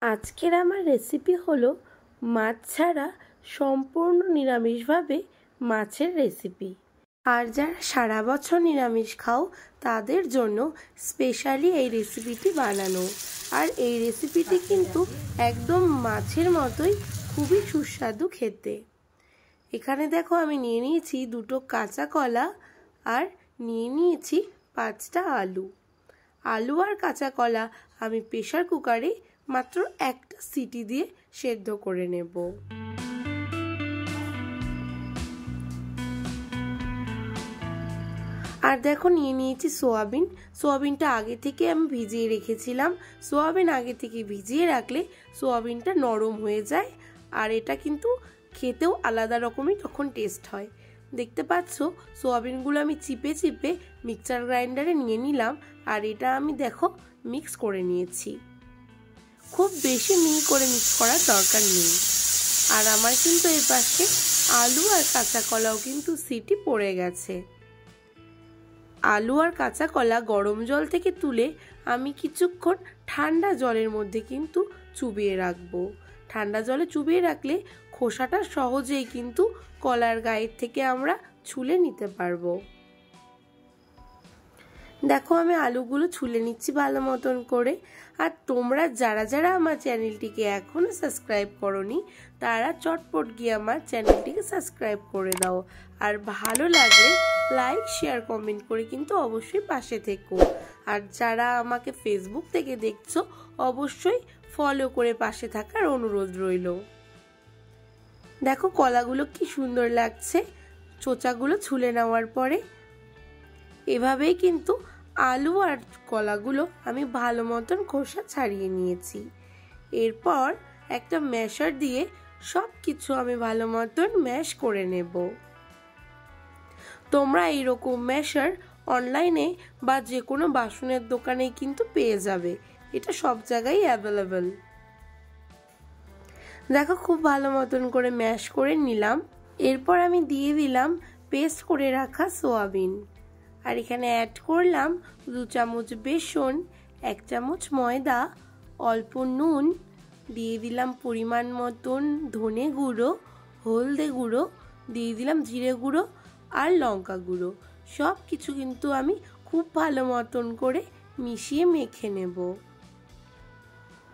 আজকের আমার রেসিপি হলো মাছ ছাড়া সম্পূর্ণ নিরামিষভাবে মাছের রেসিপি। আর যারা সারা বছর নিরামিষ খাও তাদের জন্য স্পেশালি এই রেসিপিটি বানানো। আর এই রেসিপিটি কিন্তু একদম মাছের মতোই খুবই সুস্বাদু খেতে। এখানে দেখো আমি নিয়ে নিয়েছি 2টো কাঁচা কলা আর নিয়ে নিয়েছি 5টা আলু। আলু আর কাঁচা কলা আমি প্রেসার কুকারে মাত্র একটা সিটি দিয়ে সেদ্ধ করে নেব। আর দেখো নিয়ে নিয়েছি সোয়াবিন। সোয়াবিনটা আগে থেকে আমি ভিজিয়ে রেখেছিলাম। সোয়াবিন আগে থেকে ভিজিয়ে রাখলে সোয়াবিনটা নরম হয়ে যায় আর এটা কিন্তু খেতেও আলাদা রকমই তখন টেস্ট হয়। দেখতে পাচ্ছ সোয়াবিনগুলো আমি চিপে চিপে মিক্সচার গ্রাইন্ডারে নিয়ে নিলাম আর এটা আমি দেখো মিক্স করে নিয়েছি। খুব বেশি মিহি করে মিক্স করার দরকার নেই। আর আমার কিন্তু এর পাশে আলু আর কাঁচা কলাও কিন্তু সিটি পড়ে গেছে। আলু আর কাঁচা কলা গরম জল থেকে তুলে আমি কিছুক্ষণ ঠান্ডা জলের মধ্যে কিন্তু চুবিয়ে রাখবো। ঠান্ডা জলে চুবিয়ে রাখলে খোসাটা সহজেই কিন্তু কলার গায়ের থেকে আমরা ছুলে নিতে পারবো। দেখো আমি আলুগুলো ছুলে নিচ্ছি ভালো মতন করে। আর তোমরা যারা যারা আমার চ্যানেলটিকে এখনো সাবস্ক্রাইব করোনি তারা চটপট গিয়ে আমার চ্যানেলটিকে সাবস্ক্রাইব করে দাও। আর ভালো লাগলে লাইক শেয়ার কমেন্ট করে কিন্তু অবশ্যই পাশে থেকো। আর যারা আমাকে ফেসবুক থেকে দেখছো অবশ্যই ফলো করে পাশে থাকার অনুরোধ রইল। দেখো কলাগুলো কি সুন্দর লাগছে চোচাগুলো ছুলে নেওয়ার পরে। এভাবেই কিন্তু আলু আর কলাগুলো আমি ভালো মতন খোসা ছাড়িয়ে নিয়েছি। এরপর একটা ম্যাশার দিয়ে সব কিছু আমি ভালো মতন ম্যাশ করে নেব। তোমরা এইরকম ম্যাশার অনলাইনে বা যে কোনো বাসনের দোকানে কিন্তু পেয়ে যাবে, এটা সব জায়গায় অ্যাভেলেবেল। দেখো খুব ভালো মতন করে ম্যাশ করে নিলাম। এরপর আমি দিয়ে দিলাম পেস্ট করে রাখা সোয়াবিন। আর এখানে অ্যাড করলাম 2 চামচ বেসন, 1 চামচ ময়দা, অল্প নুন, দিয়ে দিলাম পরিমাণ মতন ধনে গুঁড়ো, হলদে গুঁড়ো, দিয়ে দিলাম জিরে গুঁড়ো আর লঙ্কা গুঁড়ো। সব কিছু কিন্তু আমি খুব ভালো মতন করে মিশিয়ে মেখে নেব।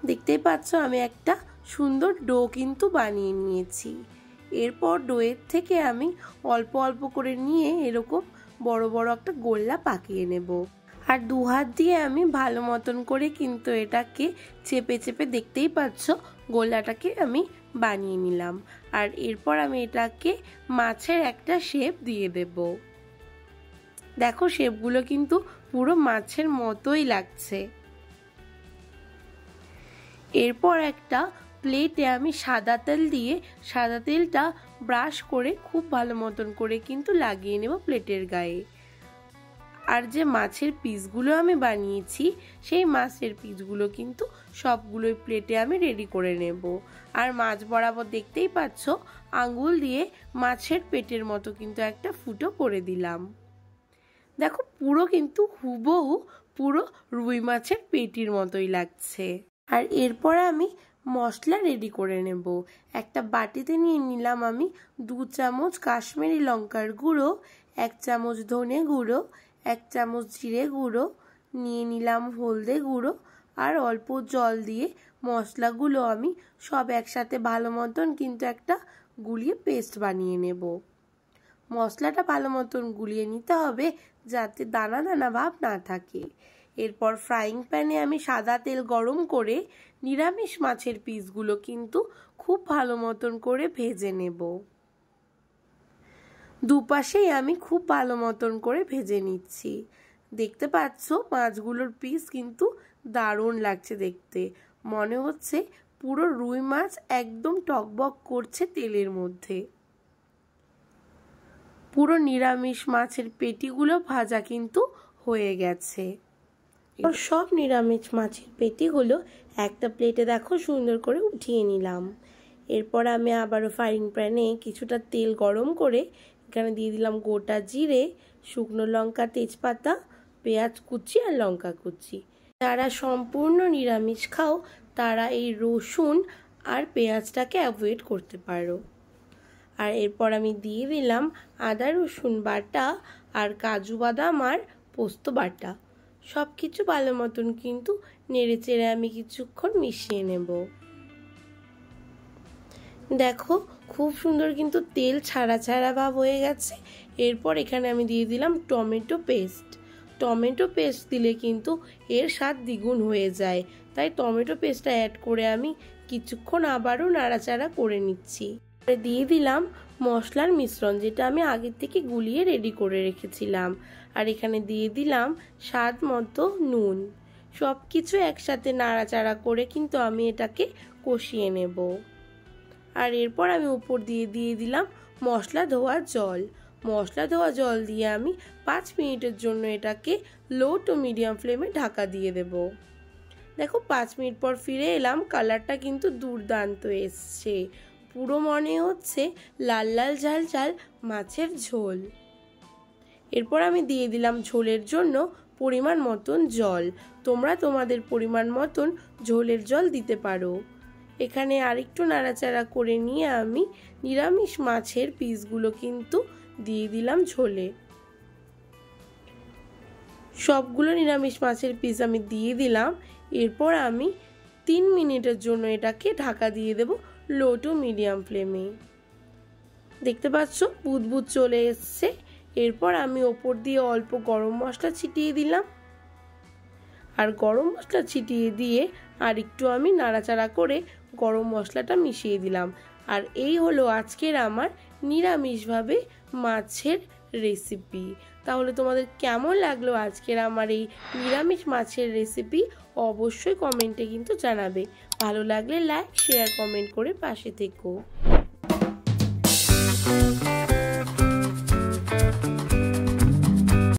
দেখতেই পাচ্ছ আমি একটা সুন্দর ডো কিন্তু বানিয়ে নিয়েছি। এরপর ডোয়ের থেকে আমি অল্প অল্প করে নিয়ে এরকম বড় বড় একটা গোল্লা পাকিয়ে নেব। আর 2 হাত দিয়ে আমি ভালো মতন করে কিন্তু এটাকে চেপে চেপে দেখতেই পাচ্ছ গোল্লাটাকে আমি বানিয়ে নিলাম। আর এরপর আমি এটাকে মাছের একটা শেপ দিয়ে দেব। দেখো শেপগুলো কিন্তু পুরো মাছের মতোই লাগছে। এরপর একটা প্লেটে আমি সাদা তেল দিয়ে সাদা তেলটা ব্রাশ করে খুব ভালো মতন করে কিন্তু লাগিয়ে নেব প্লেটের গায়ে। আর যে মাছের পিসগুলো আমি বানিয়েছি সেই মাছের পিসগুলো কিন্তু সবগুলোই প্লেটে আমি রেডি করে নেব। আর মাছ বরাবর দেখতেই পাচ্ছ আঙ্গুল দিয়ে মাছের পেটের মতো কিন্তু একটা ফুটো করে দিলাম। দেখো পুরো কিন্তু হুবহু পুরো রুই মাছের পেটির মতোই লাগছে। আর এরপর আমি মশলা রেডি করে নেব। একটা বাটিতে নিয়ে নিলাম আমি 2 চামচ কাশ্মীরি লঙ্কার গুঁড়ো, 1 চামচ ধনে গুঁড়ো, 1 চামচ জিরে গুঁড়ো, নিয়ে নিলাম হলদে গুঁড়ো আর অল্প জল দিয়ে মশলাগুলো আমি সব একসাথে ভালো মতন কিন্তু একটা গুলিয়ে পেস্ট বানিয়ে নেব। মশলাটা ভালো মতন গুলিয়ে নিতে হবে যাতে দানা দানা ভাব না থাকে। এরপর ফ্রাইং প্যানে আমি সাদা তেল গরম করে নিরামিষ মাছের পিসগুলো কিন্তু খুব ভালো মতন করে ভেজে নেব। দুপাশেই আমি খুব ভালো মতন করে ভেজে নিচ্ছি। দেখতে পাচ্ছ মাছগুলোর পিস কিন্তু দারুণ লাগছে দেখতে। মনে হচ্ছে পুরো রুই মাছ একদম টকবক করছে তেলের মধ্যে। পুরো নিরামিষ মাছের পেটিগুলো ভাজা কিন্তু হয়ে গেছে। সব নিরামিষ মাছের পেটিগুলো একটা প্লেটে দেখো সুন্দর করে উঠিয়ে নিলাম। এরপর আমি আবারও ফ্রাইং প্যানে কিছুটা তেল গরম করে এখানে দিয়ে দিলাম গোটা জিরে, শুকনো লঙ্কা, তেজপাতা, পেঁয়াজ কুচি আর লঙ্কা কুচি। যারা সম্পূর্ণ নিরামিষ খাও তারা এই রসুন আর পেঁয়াজটাকে অ্যাভয়েড করতে পারো। আর এরপর আমি দিয়ে দিলাম আদা রসুন বাটা আর কাজু বাদাম আর পোস্ত বাটা। সব কিছু ভালো মতন কিন্তু নেড়ে চেড়ে আমি কিছুক্ষণ মিশিয়ে নেব। দেখো খুব সুন্দর কিন্তু তেল ছাড়া ছাড়া ভাব হয়ে গেছে। এরপর এখানে আমি দিয়ে দিলাম টমেটো পেস্ট। টমেটো পেস্ট দিলে কিন্তু এর স্বাদ দ্বিগুণ হয়ে যায়, তাই টমেটো পেস্টটা অ্যাড করে আমি কিছুক্ষণ আবারও নাড়াচাড়া করে নিচ্ছি। দিয়ে দিলাম মশলার মিশ্রণ, যেটা আমি আগের থেকে গুলিয়ে রেডি করে রেখেছিলাম। আর এখানে দিয়ে দিলাম স্বাদ মতো নুন। সব কিছু একসাথে নাড়াচাড়া করে কিন্তু আমি এটাকে কষিয়ে নেব। আর এরপর আমি উপর দিয়ে দিলাম মশলা ধোয়া জল। মশলা ধোয়া জল দিয়ে আমি 5 মিনিটের জন্য এটাকে লো টু মিডিয়াম ফ্লেমে ঢাকা দিয়ে দেব। দেখো 5 মিনিট পর ফিরে এলাম, কালারটা কিন্তু দুর্দান্ত এসছে। পুরো মনে হচ্ছে লাল লাল ঝাল ঝাল মাছের ঝোল। এরপর আমি দিয়ে দিলাম ঝোলের জন্য পরিমাণ মতন জল। তোমরা তোমাদের পরিমাণ মতন ঝোলের জল দিতে পারো। এখানে আরেকটু নাড়াচাড়া করে নিয়ে আমি নিরামিষ মাছের পিসগুলো কিন্তু দিয়ে দিলাম ঝোলে। সবগুলো নিরামিষ মাছের পিস আমি দিয়ে দিলাম। এরপর আমি 3 মিনিটের জন্য এটাকে ঢাকা দিয়ে দেব লো টু মিডিয়াম ফ্লেমে। দেখতে পাচ্ছ বুদবুদ চলে এসছে। এরপর আমি ওপর দিয়ে অল্প গরম মশলা ছিটিয়ে দিলাম। আর গরম মশলা ছিটিয়ে দিয়ে আর একটু আমি নাড়াচাড়া করে গরম মশলাটা মিশিয়ে দিলাম। আর এই হলো আজকের আমার নিরামিষভাবে মাছের রেসিপি। তাহলে তোমাদের কেমন লাগলো আজকের আমার এই নিরামিষ মাছের রেসিপি অবশ্যই কমেন্টে কিন্তু জানাবে। ভালো লাগলে লাইক শেয়ার কমেন্ট করে পাশে থেকো।